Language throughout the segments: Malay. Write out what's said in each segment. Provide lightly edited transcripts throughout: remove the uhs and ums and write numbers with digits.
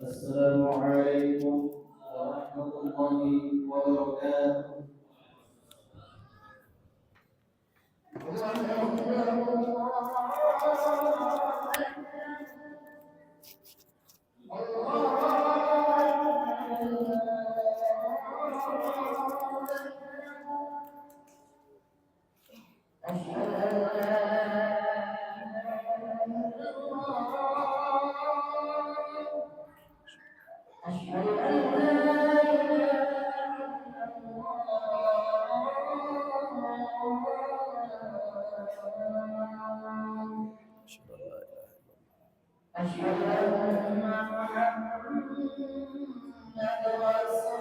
السلام عليكم ورحمة الله وبركاته. أشهد أن محمد رسول الله. أشهد أن محمد رسول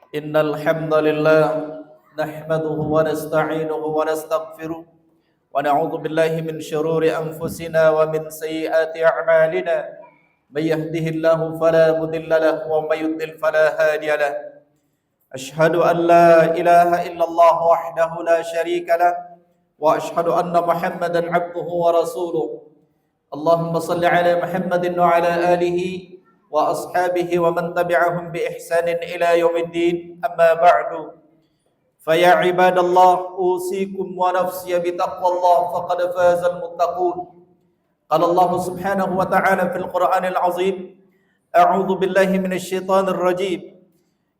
إن الحمد لله نحمده ونستعينه ونستغفره ونعوذ بالله من شرور أنفسنا ومن سيئات أعمالنا من يهده الله فلا مضل له ومن يضلل فلا هادي له أشهد أن لا إله إلا الله وحده لا شريك له وأشهد أن محمدا عبده ورسوله اللهم صل على محمد وعلى آله وأصحابه ومن تبعهم بإحسان إلى يوم الدين أما بعد فيا عباد الله أوصيكم ونفسي بتقوى الله فقد فاز المتقون قال الله سبحانه وتعالى في القرآن العظيم أعوذ بالله من الشيطان الرجيم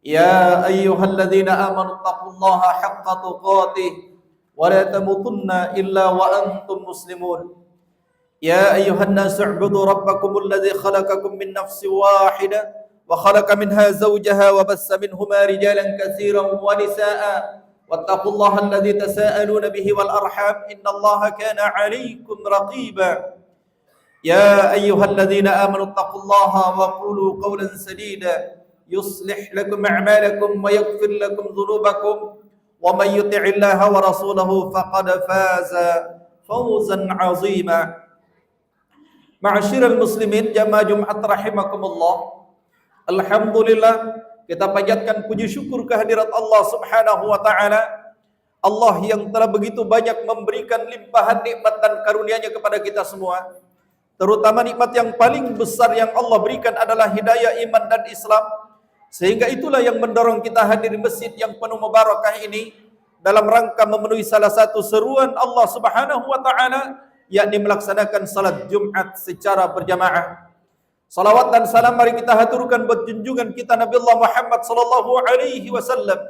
يا أيها الذين آمنوا اتقوا الله حق تقاته ولا تموتن إلا وأنتم مسلمون يا أيها الناس اعبدوا ربكم الذي خلقكم من نفس واحدة وخلق منها زوجها وبث منهما رجالا كثيرا ونساء واتقوا الله الذي تساءلون به والأرحام إن الله كان عليكم رقيبا يا أيها الذين آمنوا اتقوا الله وقولوا قولا سديدا يصلح لكم أعمالكم ويغفر لكم ذنوبكم ومن يطع الله ورسوله فقد فاز فوزا عظيما Ma'asyiral muslimin jamaah Jumat rahimakumullah. Alhamdulillah kita panjatkan puji syukur kehadirat Allah Subhanahu wa taala. Allah yang telah begitu banyak memberikan limpahan nikmat dan karunia-Nya kepada kita semua. Terutama nikmat yang paling besar yang Allah berikan adalah hidayah iman dan Islam. Sehingga itulah yang mendorong kita hadir di masjid yang penuh mubarakah ini dalam rangka memenuhi salah satu seruan Allah Subhanahu wa taala, yakni melaksanakan salat Jumat secara berjamaah. Salawat dan salam mari kita haturkan buat junjungan kita Nabi Allah Muhammad sallallahu alaihi wasallam.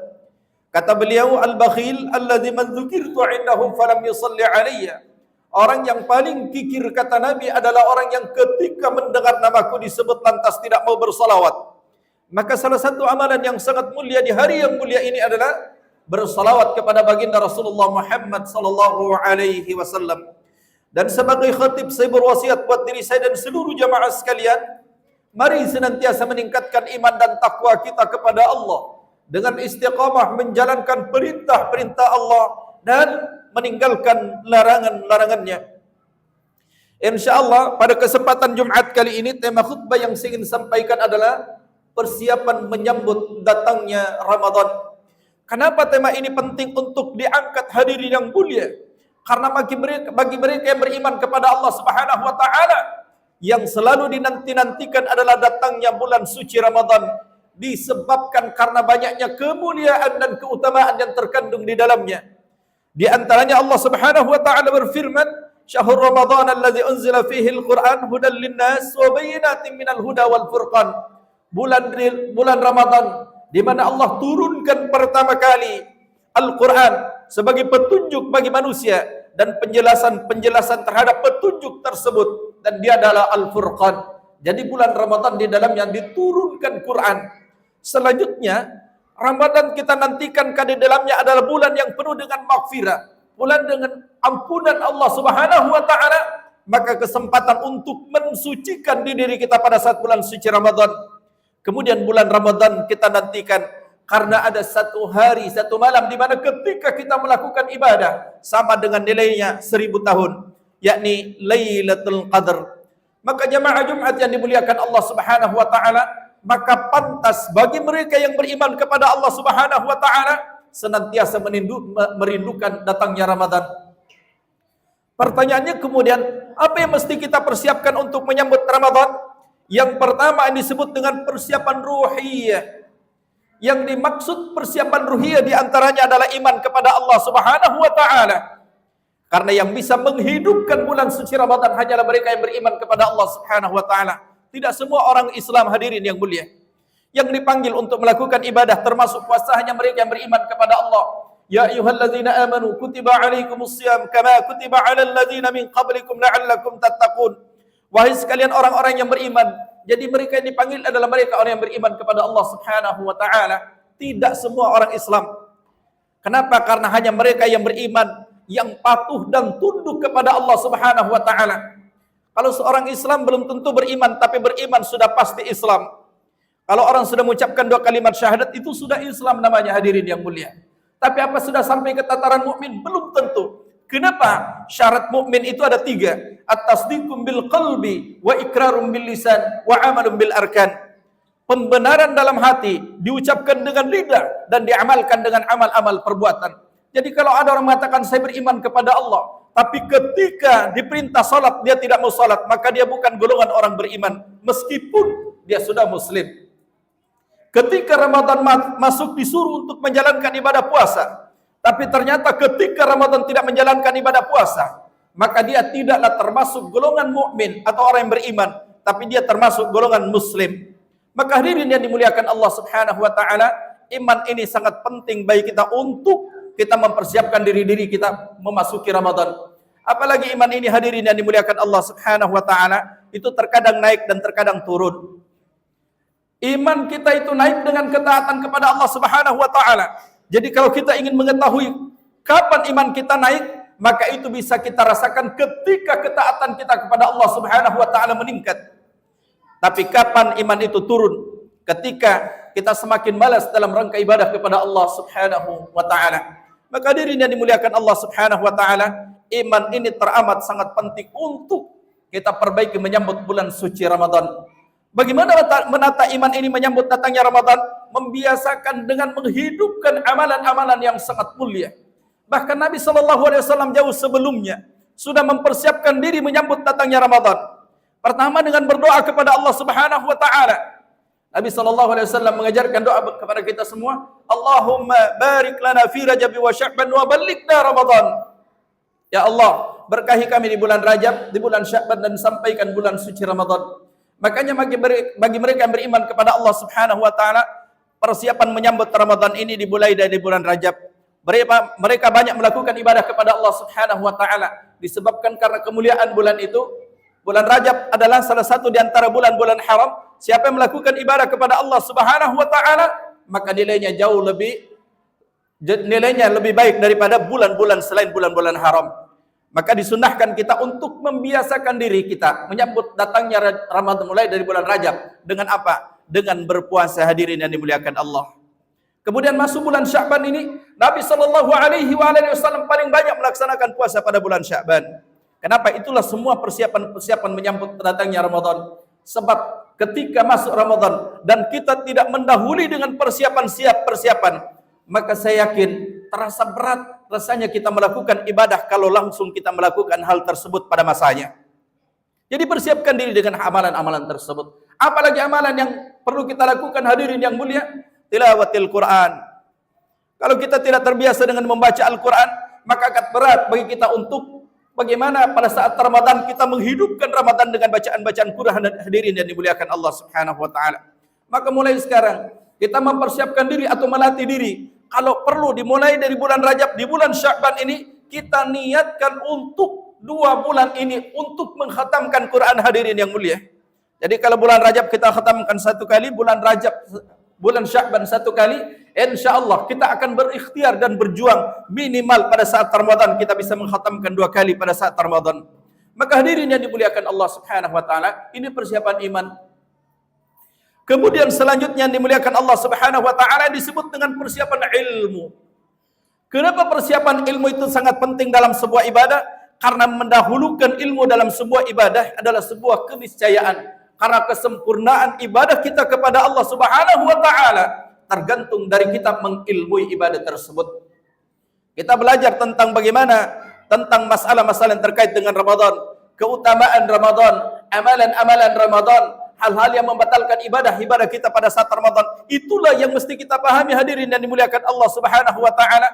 Kata beliau, al-bakhil alladzi man dzukirtu indahu falam yusalli alayya. Orang yang paling kikir kata Nabi adalah orang yang ketika mendengar namaku disebut lantas tidak mau bersalawat. Maka salah satu amalan yang sangat mulia di hari yang mulia ini adalah bersalawat kepada baginda Rasulullah Muhammad sallallahu alaihi wasallam. Dan sebagai khatib saya berwasiat buat diri saya dan seluruh jamaah sekalian, mari senantiasa meningkatkan iman dan takwa kita kepada Allah dengan istiqamah menjalankan perintah-perintah Allah dan meninggalkan larangan-larangannya. InsyaAllah pada kesempatan Jumat kali ini tema khutbah yang saya ingin sampaikan adalah persiapan menyambut datangnya Ramadan. Kenapa tema ini penting untuk diangkat hadirin yang mulia? Karena bagi mereka yang beriman kepada Allah Subhanahu wa taala, yang selalu dinanti-nantikan adalah datangnya bulan suci Ramadan, disebabkan karena banyaknya kemuliaan dan keutamaan yang terkandung di dalamnya. Di antaranya Allah Subhanahu wa taala berfirman, Syahrul Ramadan alladzi unzila fihi al-Qur'an hudan lin-nas wa bayyinatin minal huda wal furqan. Bulan Ramadan di mana Allah turunkan pertama kali Al-Qur'an sebagai petunjuk bagi manusia dan penjelasan terhadap petunjuk tersebut, dan dia adalah Al-Furqan. Jadi bulan Ramadan di dalamnya diturunkan Quran. Selanjutnya, Ramadan kita nantikan di dalamnya adalah bulan yang penuh dengan maghfirah, bulan dengan ampunan Allah Subhanahu wa taala, maka kesempatan untuk mensucikan diri kita pada saat bulan suci Ramadan. Kemudian bulan Ramadan kita nantikan karena ada satu hari, satu malam di mana ketika kita melakukan ibadah sama dengan nilainya 1000 tahun, yakni Lailatul Qadar. Maka jemaah Jumat yang dimuliakan Allah Subhanahu wa taala, maka pantas bagi mereka yang beriman kepada Allah Subhanahu wa taala senantiasa merindukan datangnya Ramadan. Pertanyaannya kemudian, apa yang mesti kita persiapkan untuk menyambut Ramadan? Yang pertama yang disebut dengan persiapan ruhiyah. Yang dimaksud persiapan ruhiyah diantaranya adalah iman kepada Allah Subhanahu wa taala. Karena yang bisa menghidupkan bulan suci Ramadan hanyalah mereka yang beriman kepada Allah Subhanahu wa taala. Tidak semua orang Islam hadirin yang mulia. Yang dipanggil untuk melakukan ibadah termasuk puasa hanya mereka yang beriman kepada Allah. Ya ayyuhalladzina amanu kutiba alaikumus shiyam kama kutiba alal ladzina min qablikum la'allakum tattaqun. Wahai sekalian orang-orang yang beriman, jadi mereka yang dipanggil adalah mereka orang yang beriman kepada Allah Subhanahu wa taala, tidak semua orang Islam. Kenapa? Karena hanya mereka yang beriman, yang patuh dan tunduk kepada Allah Subhanahu wa taala. Kalau seorang Islam belum tentu beriman, tapi beriman sudah pasti Islam. Kalau orang sudah mengucapkan 2 kalimat syahadat, itu sudah Islam namanya hadirin yang mulia. Tapi apa sudah sampai ke tataran mukmin? Belum tentu. Kenapa? Syarat mukmin itu ada 3. At-tasdiqum bil qalbi wa iqrarum bil lisan wa amalum bil arkan. Pembenaran dalam hati diucapkan dengan lidah dan diamalkan dengan amal-amal perbuatan. Jadi kalau ada orang mengatakan saya beriman kepada Allah, tapi ketika diperintah salat dia tidak mau salat, maka dia bukan golongan orang beriman meskipun dia sudah muslim. Ketika Ramadan masuk disuruh untuk menjalankan ibadah puasa, tapi ternyata ketika Ramadan tidak menjalankan ibadah puasa, maka dia tidaklah termasuk golongan mukmin atau orang yang beriman, tapi dia termasuk golongan muslim. Maka hadirin yang dimuliakan Allah Subhanahu wa taala, iman ini sangat penting bagi kita untuk kita mempersiapkan diri kita memasuki Ramadan. Apalagi iman ini hadirin yang dimuliakan Allah Subhanahu wa taala, itu terkadang naik dan terkadang turun. Iman kita itu naik dengan ketaatan kepada Allah Subhanahu wa taala. Jadi kalau kita ingin mengetahui kapan iman kita naik, maka itu bisa kita rasakan ketika ketaatan kita kepada Allah Subhanahu wa taala meningkat. Tapi kapan iman itu turun? Ketika kita semakin malas dalam rangka ibadah kepada Allah Subhanahu wa taala. Maka hadirin yang dimuliakan Allah Subhanahu wa taala, iman ini teramat sangat penting untuk kita perbaiki menyambut bulan suci Ramadan. Bagaimana menata iman ini menyambut datangnya Ramadan? Membiasakan dengan menghidupkan amalan-amalan yang sangat mulia. Bahkan Nabi SAW jauh sebelumnya sudah mempersiapkan diri menyambut datangnya Ramadan. Pertama dengan berdoa kepada Allah Subhanahu wa taala. Nabi SAW mengajarkan doa kepada kita semua, Allahumma barik lana fi Rajab wa Sya'ban wa ballighna Ramadan. Ya Allah, berkahi kami di bulan Rajab, di bulan Sya'ban, dan sampaikan bulan suci Ramadan. Makanya bagi mereka yang beriman kepada Allah Subhanahu wa taala, persiapan menyambut Ramadan ini dimulai dari bulan Rajab. Mereka banyak melakukan ibadah kepada Allah Subhanahu wa taala disebabkan karena kemuliaan bulan itu. Bulan Rajab adalah salah satu di antara bulan-bulan haram. Siapa yang melakukan ibadah kepada Allah Subhanahu wa taala, maka nilainya lebih baik daripada bulan-bulan selain bulan-bulan haram. Maka disunahkan kita untuk membiasakan diri kita menyambut datangnya Ramadan mulai dari bulan Rajab. Dengan apa? Dengan berpuasa hadirin yang dimuliakan Allah. Kemudian masuk bulan Sya'ban ini, Nabi Shallallahu Alaihi Wasallam paling banyak melaksanakan puasa pada bulan Sya'ban. Kenapa? Itulah semua persiapan menyambut datangnya Ramadan. Sebab ketika masuk Ramadan dan kita tidak mendahului dengan persiapan, maka saya yakin terasa berat rasanya kita melakukan ibadah kalau langsung kita melakukan hal tersebut pada masanya. Jadi persiapkan diri dengan amalan-amalan tersebut. Apalagi amalan yang perlu kita lakukan, hadirin yang mulia, tilawatil Quran. Kalau kita tidak terbiasa dengan membaca Al-Quran, maka akan berat bagi kita untuk bagaimana pada saat Ramadan kita menghidupkan Ramadan dengan bacaan-bacaan Quran, hadirin yang dimuliakan Allah Subhanahu wa taala. Maka mulai sekarang kita mempersiapkan diri atau melatih diri. Kalau perlu dimulai dari bulan Rajab, di bulan Sya'ban ini kita niatkan untuk 2 bulan ini untuk mengkhatamkan Quran, hadirin yang mulia. Jadi kalau bulan Rajab kita khatamkan 1 kali, bulan Sya'ban 1 kali, insyaallah kita akan berikhtiar dan berjuang minimal pada saat Ramadan kita bisa mengkhatamkan 2 kali pada saat Ramadan. Maka hadirin yang dimuliakan Allah Subhanahu wa taala, ini persiapan iman. Kemudian selanjutnya yang dimuliakan Allah Subhanahu wa taala disebut dengan persiapan ilmu. Kenapa persiapan ilmu itu sangat penting dalam sebuah ibadah? Karena mendahulukan ilmu dalam sebuah ibadah adalah sebuah keniscayaan. Karena kesempurnaan ibadah kita kepada Allah Subhanahu wa taala tergantung dari kita mengilmui ibadah tersebut. Kita belajar tentang tentang masalah-masalah yang terkait dengan Ramadan, keutamaan Ramadan, amalan-amalan Ramadan, hal-hal yang membatalkan ibadah kita pada saat Ramadan. Itulah yang mesti kita pahami, hadirin yang dimuliakan Allah Subhanahu wa taala.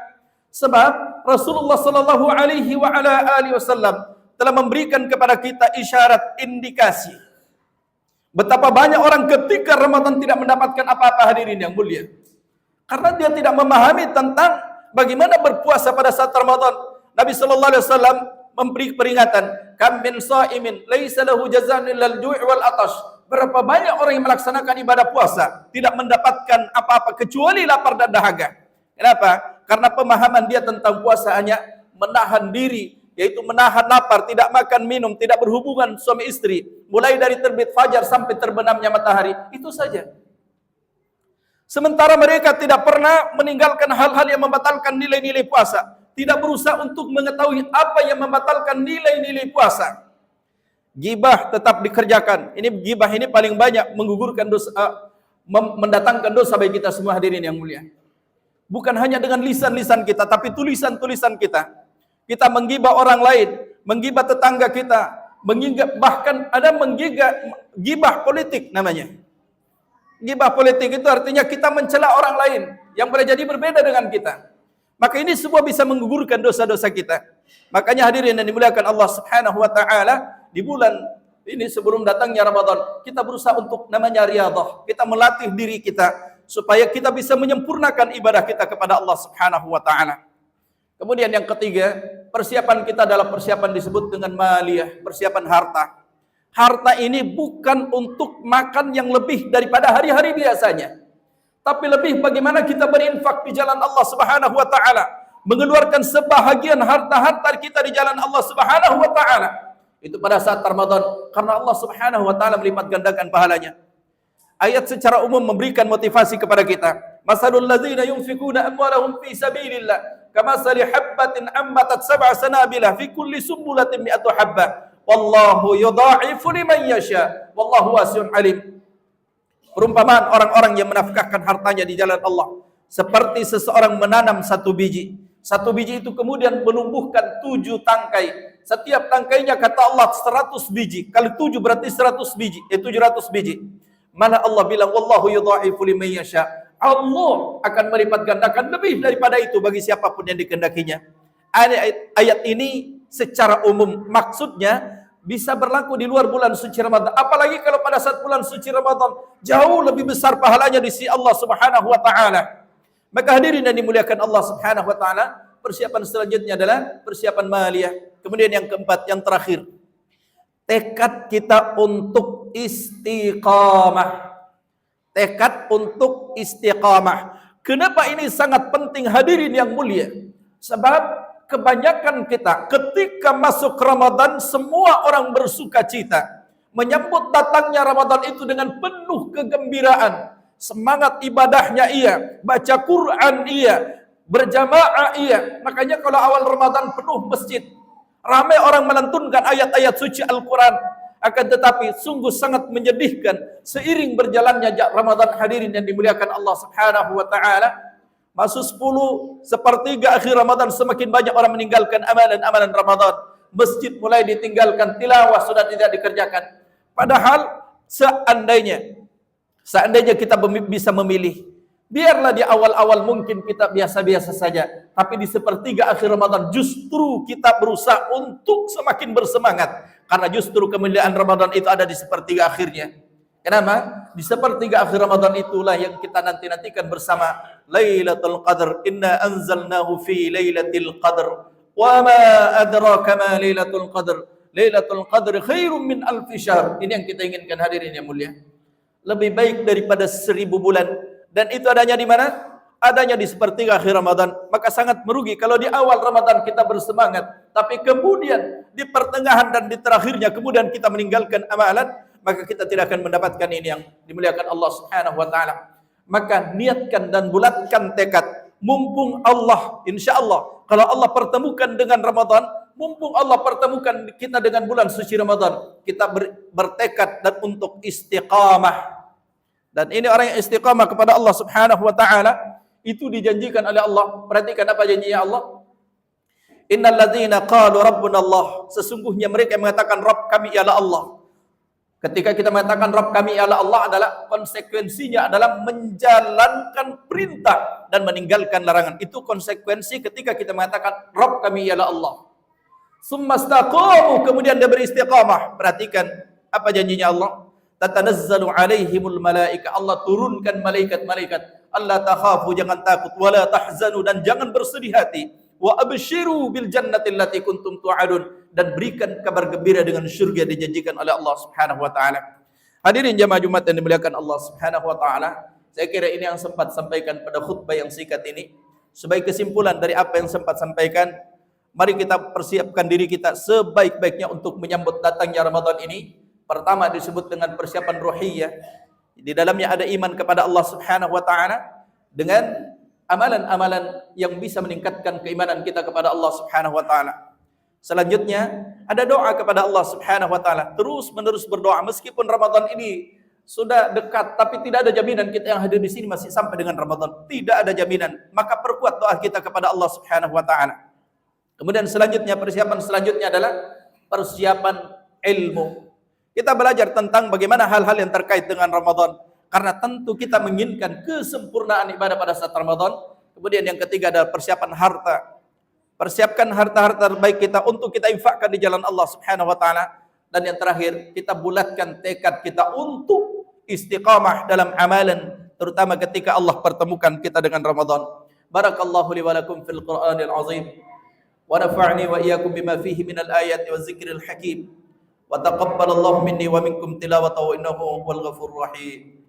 Sebab Rasulullah Sallallahu Alaihi Wasallam telah memberikan kepada kita isyarat, indikasi betapa banyak orang ketika Ramadan tidak mendapatkan apa-apa, hadirin yang mulia, karena dia tidak memahami tentang bagaimana berpuasa pada saat Ramadan. Nabi Sallallahu Alaihi Wasallam memberi peringatan, kam min shaimin laisa lahu jazaa'un illal ju' wal atash. Berapa banyak orang yang melaksanakan ibadah puasa tidak mendapatkan apa-apa kecuali lapar dan dahaga. Kenapa? Karena pemahaman dia tentang puasa hanya menahan diri, yaitu menahan lapar, tidak makan minum, tidak berhubungan suami istri, mulai dari terbit fajar sampai terbenamnya matahari, itu saja. Sementara mereka tidak pernah meninggalkan hal-hal yang membatalkan nilai-nilai puasa, tidak berusaha untuk mengetahui apa yang membatalkan nilai-nilai puasa. Gibah tetap dikerjakan. Gibah ini paling banyak menggugurkan dosa, mendatangkan dosa bagi kita semua, hadirin yang mulia. Bukan hanya dengan lisan-lisan kita, tapi tulisan-tulisan kita. Kita menggibah orang lain, menggibah tetangga kita, bahkan ada gibah politik namanya. Gibah politik itu artinya kita mencela orang lain yang boleh jadi berbeda dengan kita. Maka ini semua bisa menggugurkan dosa-dosa kita. Makanya hadirin yang dimuliakan Allah Subhanahu wa taala, di bulan ini sebelum datangnya Ramadan, kita berusaha untuk namanya riyadhah. Kita melatih diri kita supaya kita bisa menyempurnakan ibadah kita kepada Allah Subhanahu wa taala. Kemudian yang ketiga, persiapan kita adalah persiapan disebut dengan maliyah, persiapan harta. Harta ini bukan untuk makan yang lebih daripada hari-hari biasanya, tapi lebih bagaimana kita berinfak di jalan Allah Subhanahu wa taala, mengeluarkan sebahagian harta-harta kita di jalan Allah Subhanahu wa taala. Itu pada saat Ramadan, karena Allah Subhanahu wa taala melipat gandakan pahalanya. Ayat secara umum memberikan motivasi kepada kita. Masalul ladzina yunfikuna amwalahum fi sabilillah kamathali habbatin ambatat sab'a sanabila fi kulli sumbulatin mi'atu habbah wallahu yudha'ifu liman yasha wallahu wasi'un alim. Perumpamaan orang-orang yang menafkahkan hartanya di jalan Allah seperti seseorang menanam 1 biji. 1 biji itu kemudian menumbuhkan 7 tangkai. Setiap tangkainya kata Allah 100 biji. Kali 7 berarti 100 biji, 700 biji. Mana Allah bilang wallahu yudha'ifu liman yasha. Allah akan melipat gandakan lebih daripada itu bagi siapapun yang dikehendakinya. Ayat ini secara umum maksudnya bisa berlaku di luar bulan suci Ramadan. Apalagi kalau pada saat bulan suci Ramadan jauh lebih besar pahalanya di sisi Allah Subhanahu wa taala. Maka hadirin yang dimuliakan Allah Subhanahu wa taala, persiapan selanjutnya adalah persiapan maliyah. Kemudian yang keempat, yang terakhir, tekad kita untuk istiqamah. Tekad untuk istiqamah. Kenapa ini sangat penting, hadirin yang mulia? Sebab kebanyakan kita ketika masuk Ramadan semua orang bersuka cita, menyambut datangnya Ramadan itu dengan penuh kegembiraan. semangat ibadahnya iya, baca Quran iya, berjamaah iya. Makanya kalau awal Ramadan penuh masjid, ramai orang melantunkan ayat-ayat suci Al-Quran. Akan tetapi sungguh sangat menyedihkan, seiring berjalannya Ramadan hadirin yang dimuliakan Allah Subhanahu wa taala, masuk 10 sepertiga akhir Ramadan semakin banyak orang meninggalkan amalan-amalan Ramadan. Masjid mulai ditinggalkan, tilawah sudah tidak dikerjakan. Padahal seandainya kita bisa memilih, biarlah di awal-awal mungkin kita biasa-biasa saja, tapi di sepertiga akhir Ramadan justru kita berusaha untuk semakin bersemangat, karena justru kemuliaan Ramadan itu ada di sepertiga akhirnya. Kenapa? Di sepertiga akhir Ramadan itulah yang kita nanti-nantikan bersama Lailatul Qadar. Inna anzalnahu fi Lailatul Qadar. Wa ma adraka ma Lailatul Qadar. Lailatul Qadar khairum min alfi syahr. Ini yang kita inginkan hadirin yang mulia. Lebih baik daripada 1000 bulan. Dan itu adanya di mana? Adanya di sepertiga akhir Ramadan. Maka sangat merugi kalau di awal Ramadan kita bersemangat, tapi kemudian di pertengahan dan di terakhirnya kemudian kita meninggalkan amalan, maka kita tidak akan mendapatkan ini yang dimuliakan Allah Subhanahu wa taala. Maka niatkan dan bulatkan tekad, mumpung Allah, insyaallah kalau Allah pertemukan dengan Ramadan, mumpung Allah pertemukan kita dengan bulan suci Ramadan, kita bertekad dan untuk istiqamah. Dan ini orang yang istiqamah kepada Allah Subhanahu wa taala itu dijanjikan oleh Allah. Perhatikan apa janjinya Allah. Innal ladzina qalu rabbuna Allah, sesungguhnya mereka yang mengatakan Rabb kami ialah Allah. Ketika kita mengatakan Rabb kami ialah Allah, adalah konsekuensinya adalah menjalankan perintah dan meninggalkan larangan. Itu konsekuensi ketika kita mengatakan Rabb kami ialah Allah. Summastaqamu, kemudian dia beristiqamah. Perhatikan apa janjinya Allah. Tatanazzalu alaihimul malaika, Allah turunkan malaikat-malaikat. Allah takhafu, jangan takut, wala tahzanu, dan jangan bersedih hati. Wa abshiru bil jannati allati kuntum tu'adun, dan berikan kabar gembira dengan syurga dijanjikan oleh Allah Subhanahu wa taala. Hadirin jamaah Jumat yang dimuliakan Allah Subhanahu wa taala, saya kira ini yang sempat sampaikan pada khutbah yang singkat ini. Sebagai kesimpulan dari apa yang sempat sampaikan, mari kita persiapkan diri kita sebaik-baiknya untuk menyambut datangnya Ramadan ini. Pertama disebut dengan persiapan ruhiyah. Di dalamnya ada iman kepada Allah Subhanahu wa taala dengan amalan-amalan yang bisa meningkatkan keimanan kita kepada Allah Subhanahu wa taala. Selanjutnya ada doa kepada Allah Subhanahu wa taala. Terus-menerus berdoa meskipun Ramadan ini sudah dekat, tapi tidak ada jaminan kita yang hadir di sini masih sampai dengan Ramadan. Tidak ada jaminan. Maka perkuat doa kita kepada Allah Subhanahu wa taala. Kemudian selanjutnya, persiapan selanjutnya adalah persiapan ilmu. Kita belajar tentang bagaimana hal-hal yang terkait dengan Ramadan. Karena tentu kita menginginkan kesempurnaan ibadah pada saat Ramadan. Kemudian yang ketiga adalah persiapan harta. Persiapkan harta-harta terbaik kita untuk kita infakkan di jalan Allah Subhanahu wa taala. Dan yang terakhir, kita bulatkan tekad kita untuk istiqamah dalam amalan, terutama ketika Allah pertemukan kita dengan Ramadan. Barakallahu li wa lakum fil Qur'anil azim. Wa nafa'ni wa iyyakum bima fihi minal ayati wa zikril hakim. Wa taqabbalallahu minni wa minkum tilawatahu innahu huwal ghafurur rahim.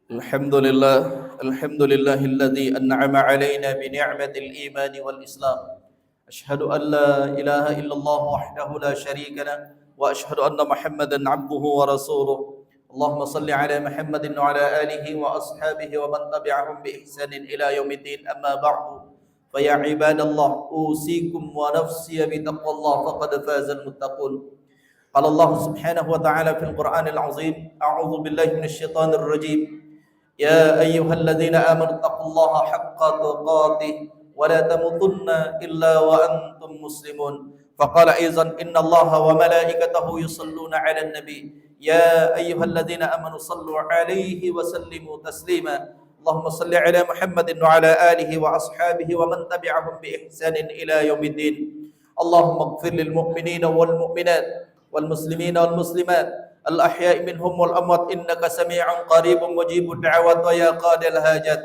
Alhamdulillahilladzi an'ama 'alaina bi ni'matil iman wal islam. Asyhadu an la ilaha illallah wahdahu la syarika lah wa asyhadu anna Muhammadan 'abduhu wa rasuluh. Allahumma shalli 'ala Muhammadin wa 'ala alihi wa ashabihi wa man tabi'ahum bi ihsanin ila yaumiddin. Amma ba'du. Fa ya ibadallah, usikum wa nafsi bi taqwallah faqad fazal muttaqun. Qala Allah Subhanahu wa ta'ala fil Qur'anil 'azim, a'udzu billahi minasy syaithanir rajim. يا أيها الذين آمنوا اتقوا الله حق تقاته ولا تموتن إلا وأنتم مسلمون. فقال أيضا إن الله وملائكته يصلون على النبي يا أيها الذين آمنوا صلوا عليه وسلموا تسليما. اللهم صل على محمد وعلى آله وأصحابه ومن تبعهم بإحسان إلى يوم الدين. اللهم اغفر للمؤمنين والمؤمنات والمسلمين والمسلمات الأحياء منهم والأموات إنك سميع قريب مجيب الدعوات ويا قاضي الحاجات.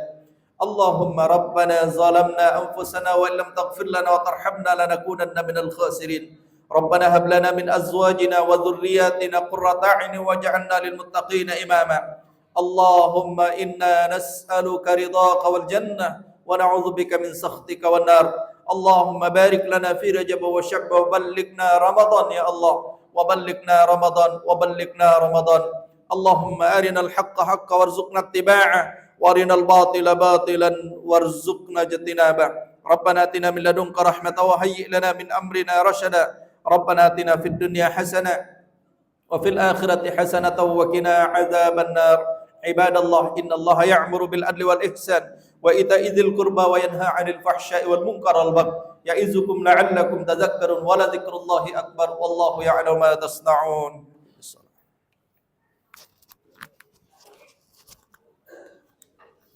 اللهم ربنا ظلمنا أنفسنا وإن لم تغفر لنا وترحمنا لنكونن من الخاسرين ربنا هب لنا من أزواجنا وذرياتنا قرة أعين واجعلنا للمتقين إماما اللهم إنا نسألك رضاك والجنة ونعوذ بك من سخطك والنار اللهم بارك لنا في رجب وشعب وبلغنا رمضان يا الله وبلغنا رمضان اللهم أرنا الحق حقا وارزقنا اتباعه وارنا الباطل باطلا وارزقنا اجتنابه ربنا آتنا من لدنك رحمة وهيئ لنا من أمرنا رشدا ربنا آتنا في الدنيا حسنة وفي الآخرة حسنة وقنا عذاب النار عباد الله إن الله يأمر بالعدل والإحسان وإيتاء ذي القربى وينهى عن الفحشاء والمنكر والبغي يعظكم لعلكم تذكرون ولذكر الله أكبر والله يعلم ما تصنعون